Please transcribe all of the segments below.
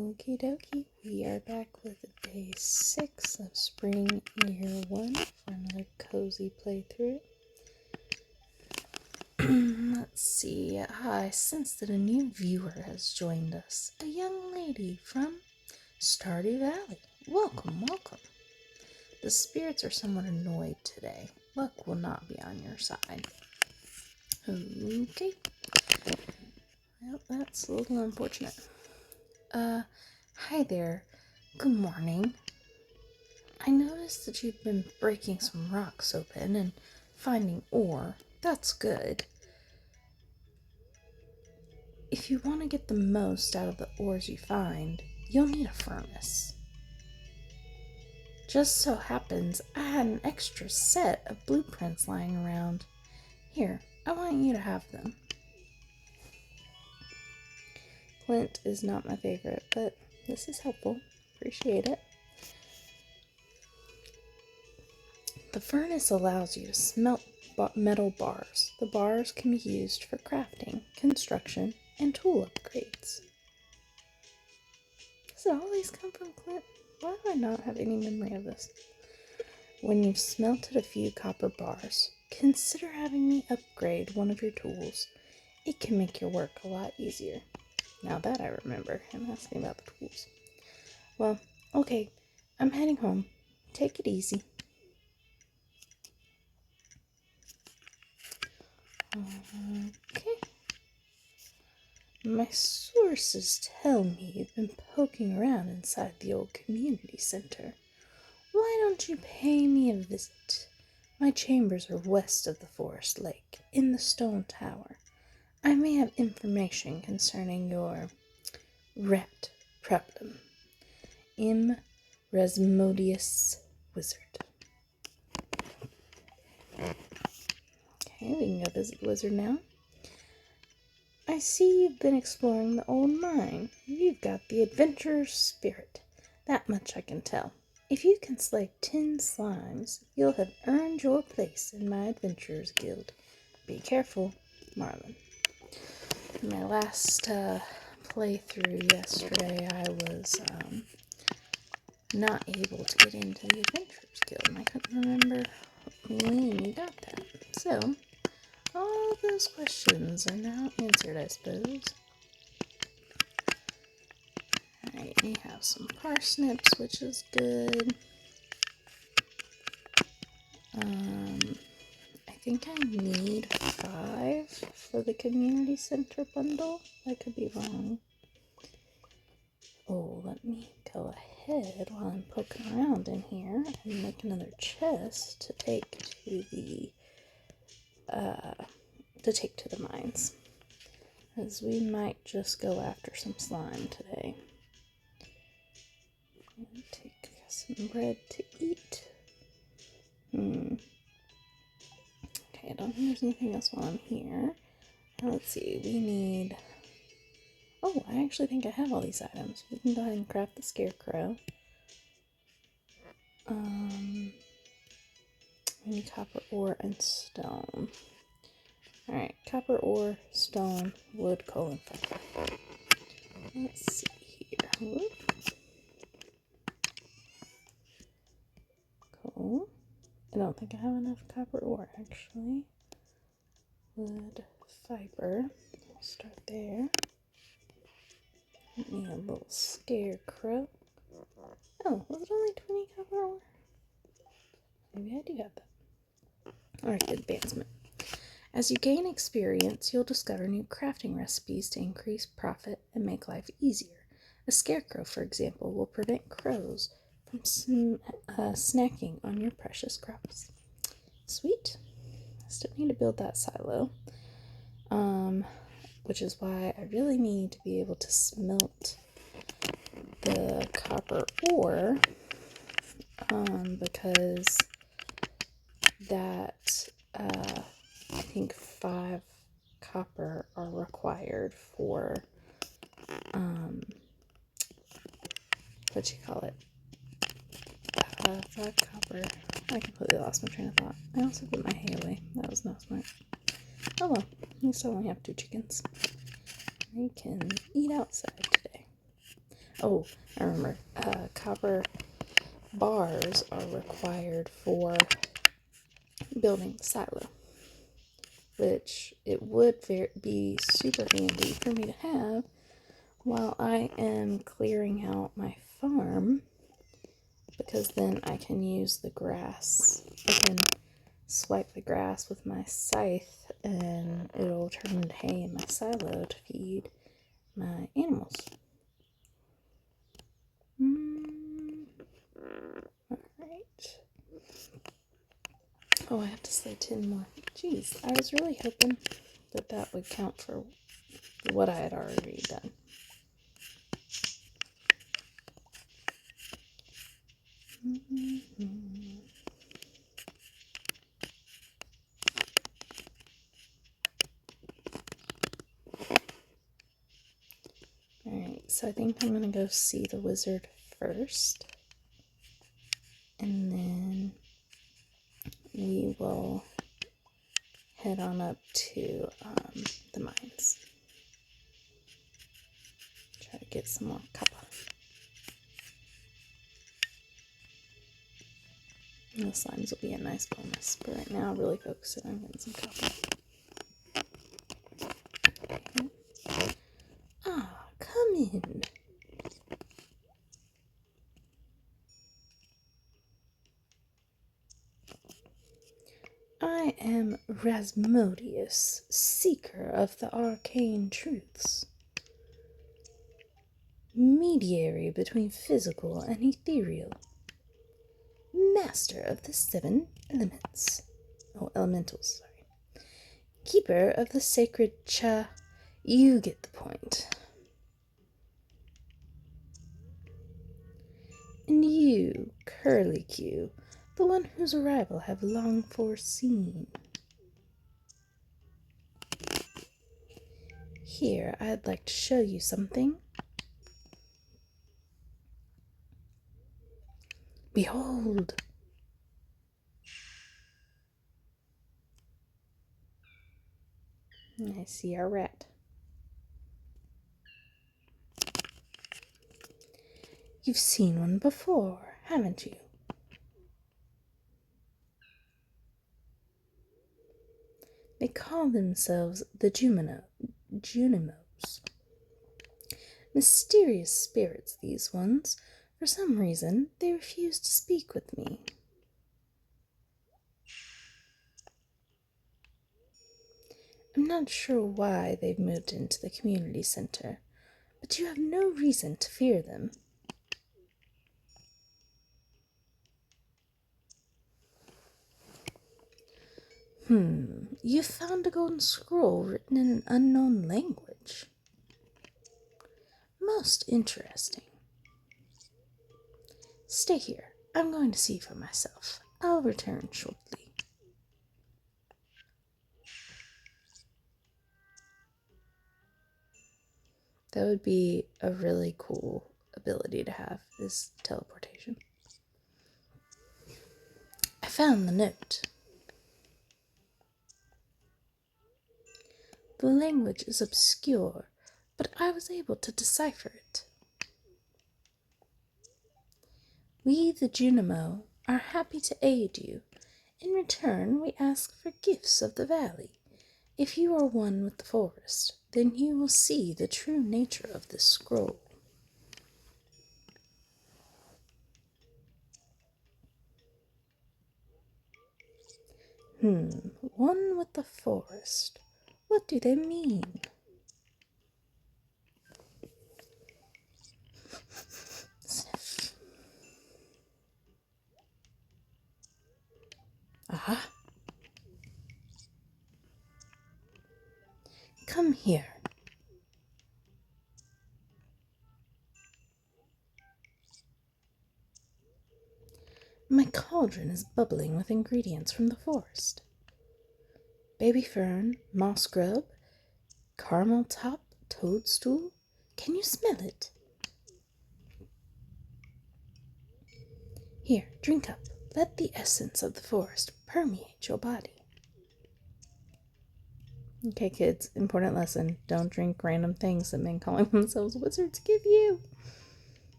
Okie dokie, we are back with day 6 of Spring Year 1 for another cozy playthrough. Let's see, I sense that a new viewer has joined us. A young lady from Stardew Valley. Welcome, welcome. The spirits are somewhat annoyed today. Luck will not be on your side. Okay. Well, that's a little unfortunate. Hi there. Good morning. I noticed that you've been breaking some rocks open and finding ore. That's good. If you want to get the most out of the ores you find, you'll need a furnace. Just so happens I had an extra set of blueprints lying around. Here, I want you to have them. Flint is not my favorite, but this is helpful. Appreciate it. The furnace allows you to smelt metal bars. The bars can be used for crafting, construction, and tool upgrades. Does it always come from Clint? Why do I not have any memory of this? When you've smelted a few copper bars, consider having me upgrade one of your tools. It can make your work a lot easier. Now that I remember him asking about the tools. Well, okay, I'm heading home. Take it easy. Okay. My sources tell me you've been poking around inside the old community center. Why don't you pay me a visit? My chambers are west of the forest lake, in the stone tower. I may have information concerning your rat problem. Resmodius Wizard. Okay, we can go visit the wizard now. I see you've been exploring the old mine. You've got the adventurer's spirit. That much I can tell. If you can slay 10 slimes, you'll have earned your place in my adventurer's guild. Be careful, Marlin. In my last playthrough yesterday, I was not able to get into the adventurer's guild, and I couldn't remember when you got that. So, all those questions are now answered, I suppose. Alright, we have some parsnips, which is good. I think I need 5 for the community center bundle. I could be wrong. Oh, let me go ahead while I'm poking around in here and make another chest to take to the mines, as we might just go after some slime today. And take some bread to eat. Okay, I don't think there's anything else while I'm here. Now let's see, we need... Oh, I actually think I have all these items. We can go ahead and craft the scarecrow. We need copper ore and stone. Alright, copper ore, stone, wood, coal, and fire. Let's see here. Whoop. Coal. I don't think I have enough copper ore, actually. Wood, fiber. We'll start there. Need a little scarecrow. Oh, was it only 20 copper ore? Maybe I do have that. Alright, advancement. As you gain experience, you'll discover new crafting recipes to increase profit and make life easier. A scarecrow, for example, will prevent crows from snacking on your precious crops. Sweet. I still need to build that silo. Which is why I really need to be able to smelt the copper ore, because that, I think 5 copper are required for, 5 copper. I completely lost my train of thought. I also put my hay away. That was not smart. Oh well, at least I only have 2 chickens. I can eat outside today. Oh, I remember. Copper bars are required for building the silo, which it would be super handy for me to have while I am clearing out my farm, because then I can use the grass. I can swipe the grass with my scythe and it'll turn into hay in my silo to feed my animals. Alright. Oh, I have to slay 10 more. Jeez, I was really hoping that that would count for what I had already done. Alright, so I think I'm going to go see the wizard first. And then we will head on up to the mines. Try to get some more copper. And the slimes will be a nice bonus, but right now I'm really focusing on getting some copper. Okay. Ah, come in. I am Rasmodius, seeker of the arcane truths, mediary between physical and ethereal, master of the 7 elements. Oh, elementals, sorry. Keeper of the sacred cha. You get the point. And you, Curlicue, the one whose arrival I have long foreseen. Here, I'd like to show you something. Behold! I see our rat. You've seen one before, haven't you? They call themselves the Junimos. Mysterious spirits, these ones. For some reason, they refuse to speak with me. I'm not sure why they've moved into the community center, but you have no reason to fear them. You found a golden scroll written in an unknown language. Most interesting. Stay here. I'm going to see for myself. I'll return shortly. That would be a really cool ability to have, is teleportation. I found the note. The language is obscure, but I was able to decipher it. We, the Junimo, are happy to aid you. In return, we ask for gifts of the valley. If you are one with the forest, then you will see the true nature of this scroll. One with the forest. What do they mean? Sniff. Aha. Come here. My cauldron is bubbling with ingredients from the forest. Baby fern, moss grub, caramel top, toadstool. Can you smell it? Here, drink up. Let the essence of the forest permeate your body. Okay, kids, important lesson. Don't drink random things that men calling themselves wizards give you.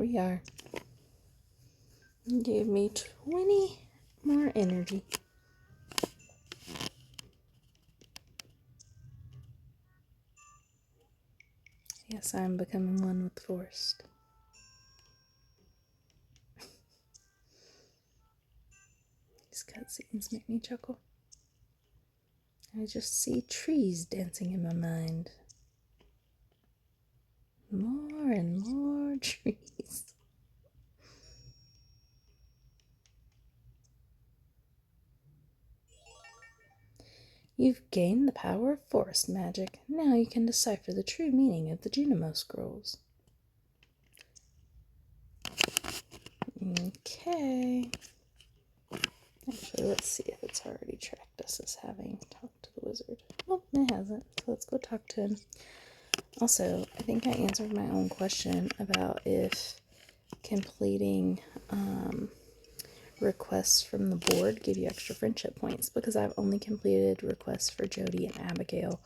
we are. It gave me 20 more energy. Yes, I'm becoming one with the forest. These cutscenes make me chuckle. I just see trees dancing in my mind. More and more trees. You've gained the power of forest magic. Now you can decipher the true meaning of the Junimo scrolls. Okay. Actually, let's see if it's already tracked us as having talked to the wizard. Well, it hasn't, so let's go talk to him. Also, I think I answered my own question about if completing requests from the board give you extra friendship points, because I've only completed requests for Jody and Abigail,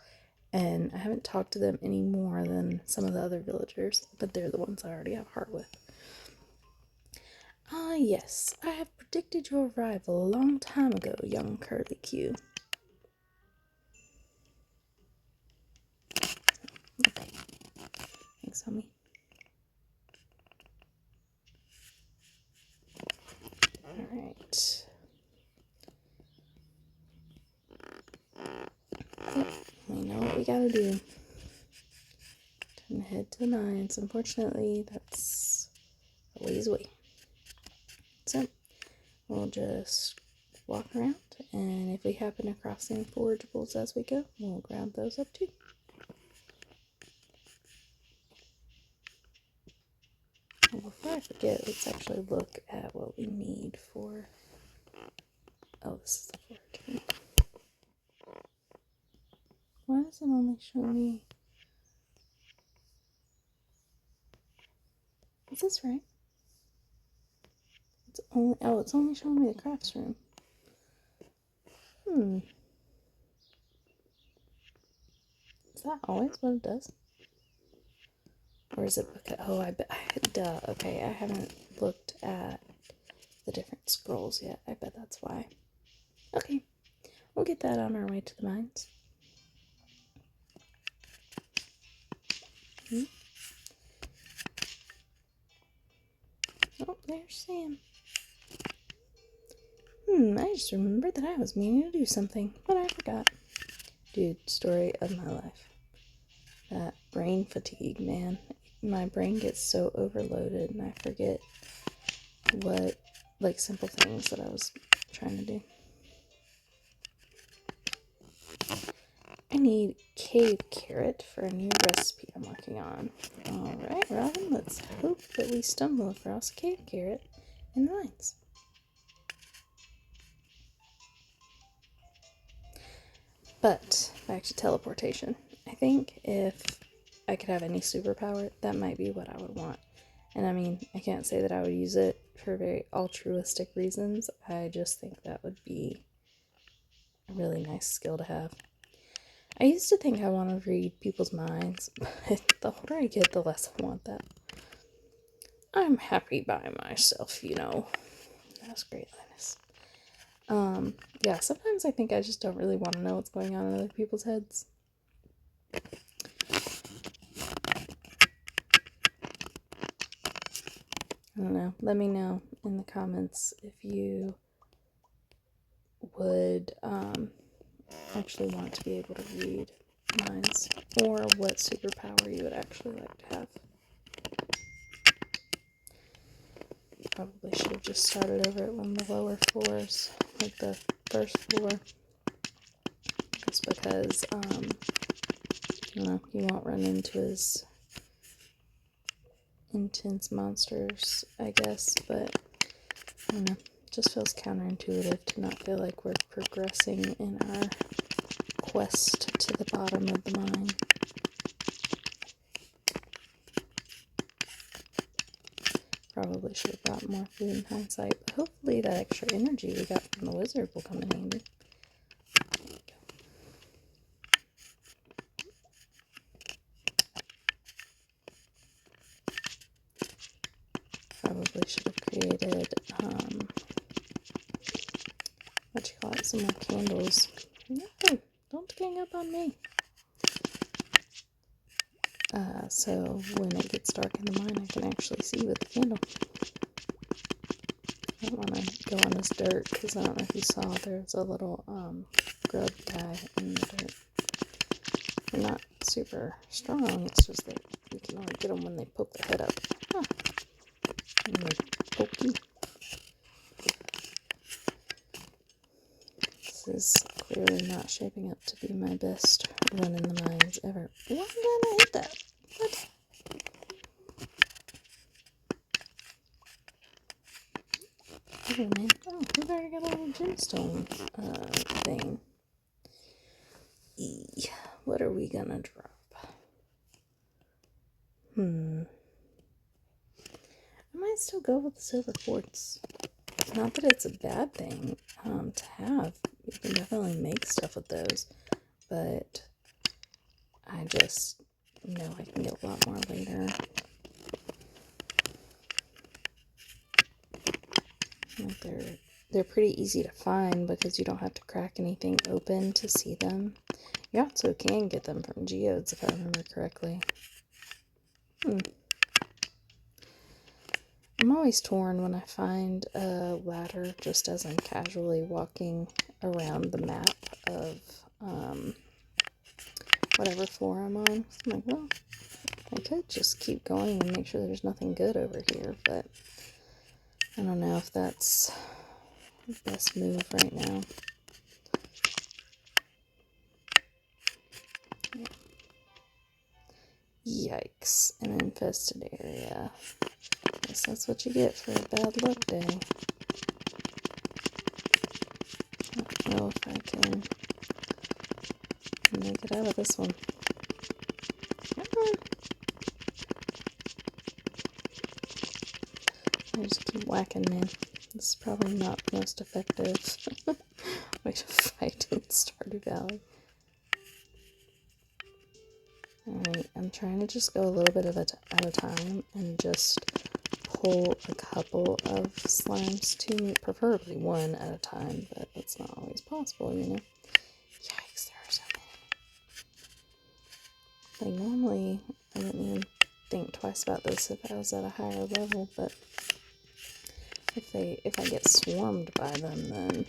and I haven't talked to them any more than some of the other villagers, but they're the ones I already have heart with. Ah, yes, I have predicted your arrival a long time ago, young Curly Q. Okay. Thanks, homie. Alright. Yep, we know what we gotta do. Time to head to the mines. Unfortunately, that's a ways away. So, we'll just walk around, and if we happen across any forageables as we go, we'll grab those up too. Well, before I forget, let's actually look at what we need for... Oh, this is the foraging. Why does it only show me... Is this right? It's only showing me the crafts room. Is that always what it does? Or is it because... Oh, duh. Okay, I haven't looked at the different scrolls yet. I bet that's why. Okay, we'll get that on our way to the mines. Oh, there's Sam. I just remembered that I was meaning to do something, but I forgot. Dude, story of my life. That brain fatigue, man. My brain gets so overloaded and I forget what, like, simple things that I was trying to do. I need cave carrot for a new recipe I'm working on. Alright, Robin, let's hope that we stumble across a cave carrot in the mines. But, back to teleportation. I think if I could have any superpower, that might be what I would want. And I mean, I can't say that I would use it for very altruistic reasons. I just think that would be a really nice skill to have. I used to think I wanted to read people's minds, but the older I get, the less I want that. I'm happy by myself, you know. That's great, Linus. Yeah, sometimes I think I just don't really want to know what's going on in other people's heads. I don't know. Let me know in the comments if you would actually want to be able to read minds, or what superpower you would actually like to have. Probably should have just started over at one of the lower floors, like the first floor, just because, you know, you won't run into as intense monsters, I guess, but, I don't know, it just feels counterintuitive to not feel like we're progressing in our quest to the bottom of the mine. Probably should have brought more food in hindsight, but hopefully that extra energy we got from the wizard will come in handy. There we go. probably should have created, what you call it, some more candles. No, don't gang up on me. So when it gets dark in the mine, I can actually see with the candle. I don't want to go on this dirt, because I don't know if you saw, there's a little, grub guy in the dirt. They're not super strong, it's just that you can only get them when they poke their head up. Huh. And they poke you. This is clearly not shaping up to be my best run in the mines ever. Why did I not hit that? What? Oh man. Oh, we've already got a little gemstone thing. What are we gonna drop? I might still go with the silver quartz. Not that it's a bad thing to have. You can definitely make stuff with those, but I just know I can get a lot more later. Like they're pretty easy to find because you don't have to crack anything open to see them. You also can get them from geodes if I remember correctly. I'm always torn when I find a ladder just as I'm casually walking around the map of whatever floor I'm on. I'm like, well, I could just keep going and make sure there's nothing good over here, but I don't know if that's the best move right now. Yikes, an infested area. Guess that's what you get for a bad luck day. I don't know if I can make it out of this one. Come on. I just keep whacking, man. This is probably not the most effective way to fight in Stardew Valley. Alright, I'm trying to just go a little bit at a time and just pull a couple of slimes to me, preferably one at a time, but that's not always possible, you know? Yikes, there are so many. Like, normally, I wouldn't even think twice about this if I was at a higher level, but if I get swarmed by them, then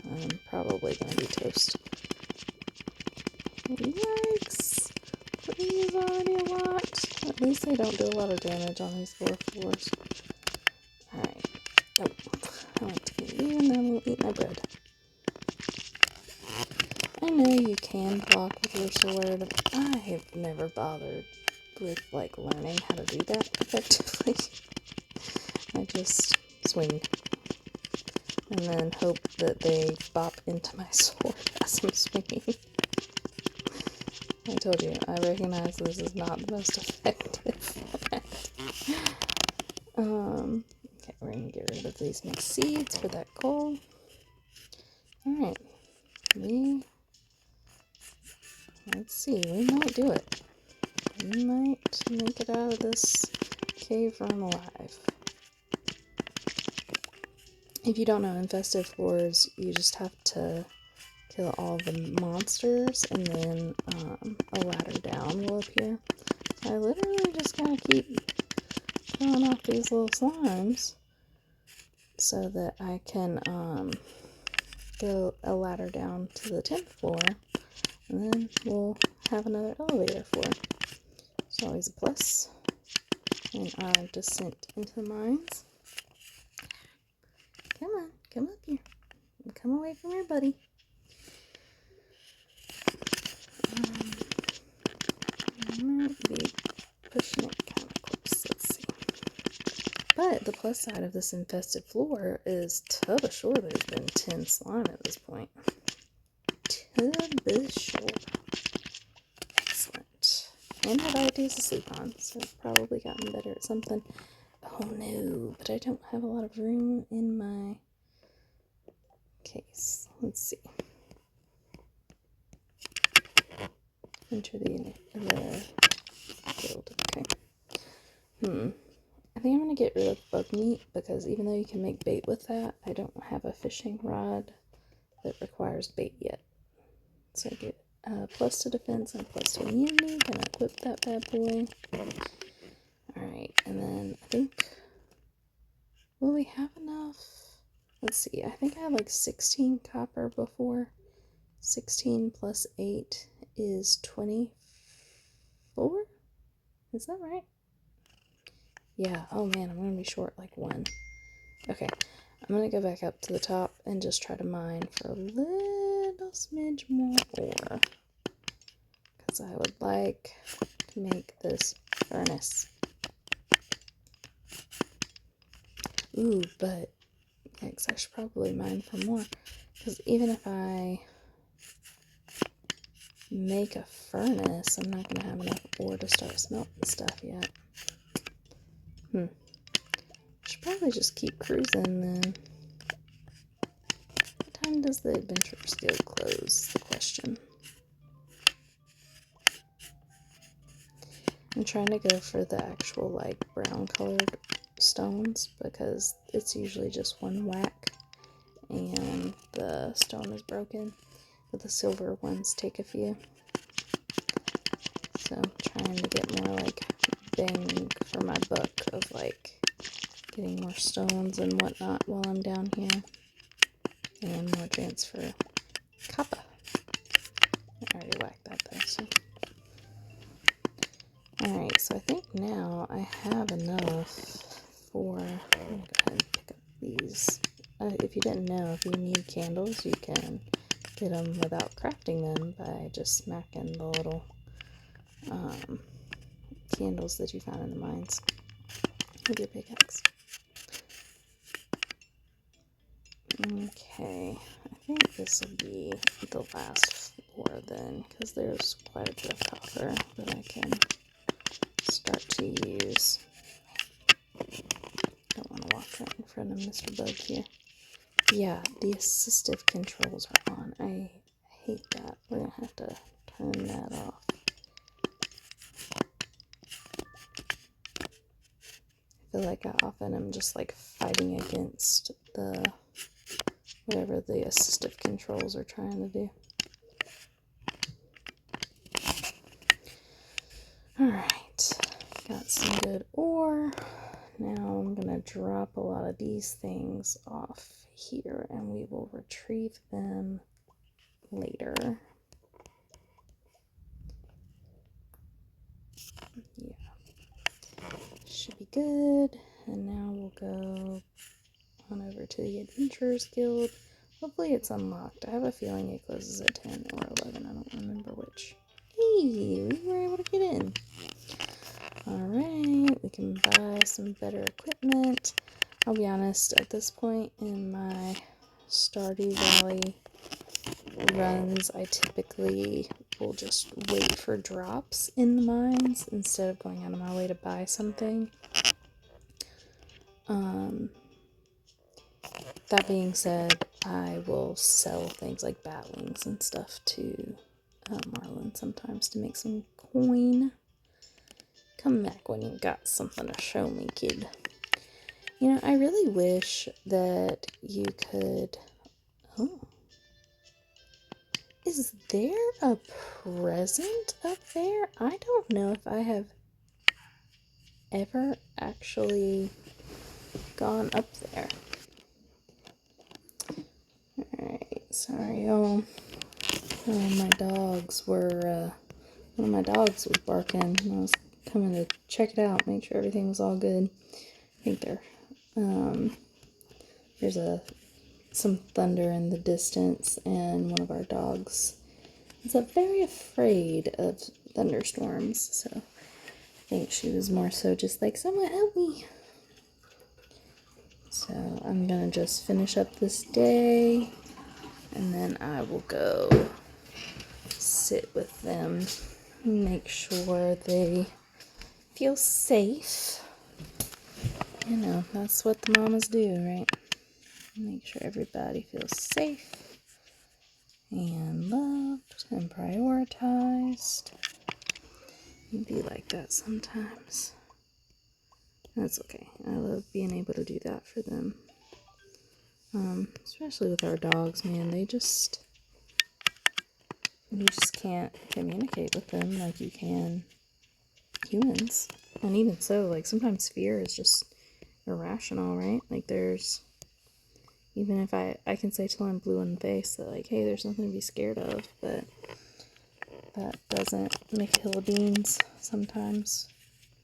I'm probably gonna be toast. Yikes! These already a lot. At least they don't do a lot of damage on these lower floors. Alright. Oh, I want to eat you and then we'll eat my bread. I know you can block with your sword. I have never bothered with, like, learning how to do that effectively. I just swing. And then hope that they bop into my sword as I'm swinging. I told you, I recognize this is not the most effective. Okay, we're gonna get rid of these mixed seeds for that coal. Alright. Let's see, we might do it. We might make it out of this cave room alive. If you don't know, infested floors, you just have to kill all the monsters, and then a ladder down will appear. I literally just gotta keep killing off these little slimes so that I can go a ladder down to the 10th floor, and then we'll have another elevator floor. It's always a plus in our descent into the mines. Come on, come up here. Come away from your buddy. I might be pushing it kind of close. Let's see. But the plus side of this infested floor is, to be sure, there's been 10 slime at this point. To be sure. Excellent. And had ideas to sleep on, so I've probably gotten better at something. Oh no, but I don't have a lot of room in my case. Let's see. Enter the guild. Okay. I think I'm going to get rid of bug meat because even though you can make bait with that, I don't have a fishing rod that requires bait yet. So I get plus to defense and plus to immunity. Gonna equip that bad boy. Alright, and then I think, will we have enough? Let's see, I think I had like 16 copper before. 16 plus 8 is 24? Is that right? Yeah, oh man, I'm gonna be short like 1. Okay, I'm gonna go back up to the top and just try to mine for a little smidge more ore. Because I would like to make this furnace. Ooh, but yikes, I should probably mine for more. Because even if I make a furnace, I'm not going to have enough ore to start smelting stuff yet. I should probably just keep cruising then. What time does the Adventurers Guild close? Is the question. I'm trying to go for the actual like brown colored stones because it's usually just one whack and the stone is broken, but the silver ones take a few. So I'm trying to get more like bang for my buck of like getting more stones and whatnot while I'm down here, and more chance for copper. I already whacked that though, so. Alright, so I think now I have enough for, I'm gonna go ahead and pick up these. If you didn't know, if you need candles, you can get them without crafting them by just smacking the little candles that you found in the mines with your pickaxe. Okay, I think this will be the last floor then, because there's quite a bit of copper that I can start to use. Don't want to walk right in front of Mr. Bug here. Yeah, the assistive controls are on. I hate that. We're going to have to turn that off. I feel like I often am just like fighting against the whatever the assistive controls are trying to do. Alright, got some good ore. Now I'm going to drop a lot of these things off here and we will retrieve them later. Yeah, should be good. And now we'll go on over to the Adventurers Guild. Hopefully it's unlocked. I have a feeling it closes at 10 or 11. I don't remember which. Hey, we were able to get in. Alright, we can buy some better equipment. I'll be honest, at this point in my Stardew Valley runs, I typically will just wait for drops in the mines instead of going out of my way to buy something. That being said, I will sell things like bat wings and stuff to Marlin sometimes to make some coin. Come back when you got something to show me, kid. You know, I really wish that you could... Oh. Is there a present up there? I don't know if I have ever actually gone up there. Alright, sorry y'all. My dogs were, one of my dogs was barking and I was coming to check it out, make sure everything was all good. I think there's some thunder in the distance and one of our dogs is very afraid of thunderstorms, so I think she was more so just like, someone help me. So I'm gonna just finish up this day and then I will go sit with them, make sure they feel safe. You know, that's what the mamas do, right? Make sure everybody feels safe and loved and prioritized. You be like that sometimes. That's okay. I love being able to do that for them. Especially with our dogs, man. You just can't communicate with them like you can humans. And even so, like, sometimes fear is just irrational, right? Like, even if I can say till I'm blue in the face that, like, hey, there's nothing to be scared of, but that doesn't make a hill of beans sometimes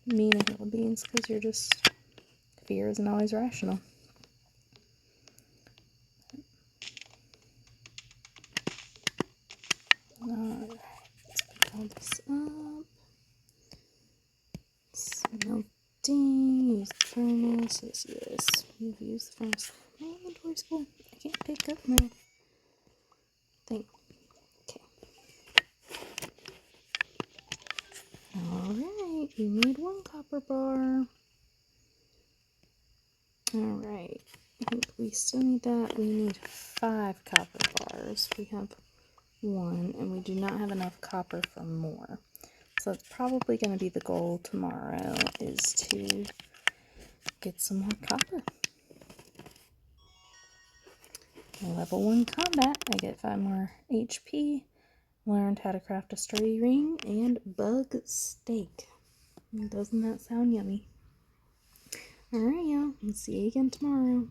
mean a hill of beans, because fear isn't always rational. Alright, let's pick all this up. Smelting, use the furnace, yes. We've used the furnace. My inventory's full. I can't pick up my thing. Okay. Alright, we made 1 copper bar. Alright, I think we still need that. We need 5 copper bars. We have 1, and we do not have enough copper for more. So that's probably going to be the goal tomorrow, is to get some more copper. Level 1 combat, I get 5 more HP. Learned how to craft a sturdy ring and bug steak. Doesn't that sound yummy? Alright, y'all. I'll see you again tomorrow.